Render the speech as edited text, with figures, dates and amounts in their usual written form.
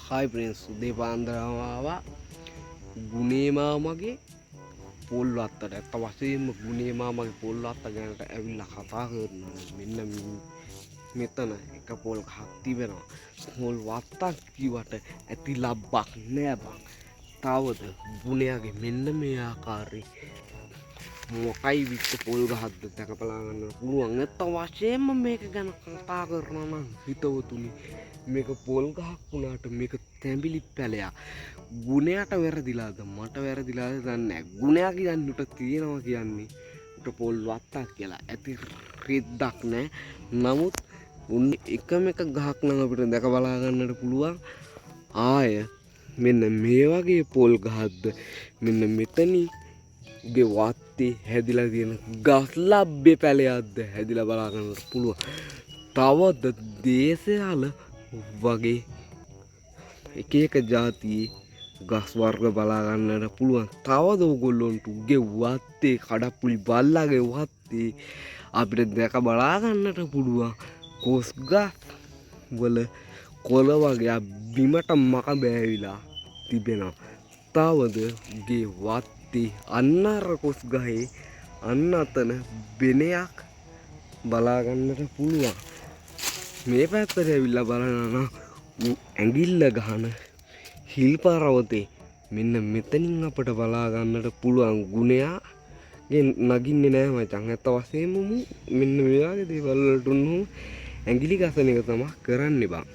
hi prince උදේ පාන්දරම ආවා ගුණේ මාමගේ පොල් වත්තට ඇත්ත වශයෙන්ම ගුණේ මාමගේ පොල් වත්ත ගැනට ඇවිල්ලා කතා කරනවා මෙන්න මෙතන එක පොල් ගහක් තිබෙනවා පොල් වත්තක් කිව්වට ඇති ලබ්බක් නෑ බං තවද ගුණයාගේ මෙන්න මේ ආකාරي මොකයි විත්ත පොල් ගහක්ද දැකපලා ගන්න පුළුවන් ඇත්ත වශයෙන්ම මේක ගැන කතා කරනවා නම් හිතවතුනි මේක පොල් ගහක් වුණාට මේක තැඹිලි පැලයක් ගුණයට වැරදිලාද මට වැරදිලාද දන්නේ නැහැ ගුණයා කියන්නේ උට තියෙනවා කියන්නේ උට පොල් වත්තක් කියලා ඇති රෙද්දක් නැහැ නමුත් උන් එකම එක ගහක් නම් අපිට දැක බලා ගන්නට පුළුවන් ආය මෙන්න මේ වගේ පොල් ගහක්ද මෙන්න මෙතනින් උගේ වත්තේ හැදිලා තියෙන ගස් ලබ්බේ පැලයක්ද හැදිලා බලා ගන්නට පුළුවන් තවද දේශයාල වගේ එක එක જાතියේ ගස් වර්ග බලා ගන්නට පුළුවන් තවද ඕගොල්ලොන්ට උගේ වත්තේ කඩප්පුලි බල්ලාගේ වත්තේ අපිට දැක බලා ගන්නට පුළුවන් කොස් ගස් වල කොළ වගේ බිමට මක බෑවිලා තිබෙනවා තවද උගේ වත්තේ අන්න අර කොස් ගහේ අන්න අතන බෙනයක් බලා ගන්නට පුළුවන් මේ පැත්තට ඇවිල්ලා බලනවා ඇඟිල්ල ගහන හිල් පරවතේ මෙන්න මෙතනින් අපට බලා ගන්නට පුළුවන් ගුණයාගේ නගින්නේ නෑ මචං ඇත්ත වශයෙන්ම මෙන්න මේ වගේ දේවල් වලට උන්නු ඇඟිලි ගසන එක තමයි කරන්නේ බං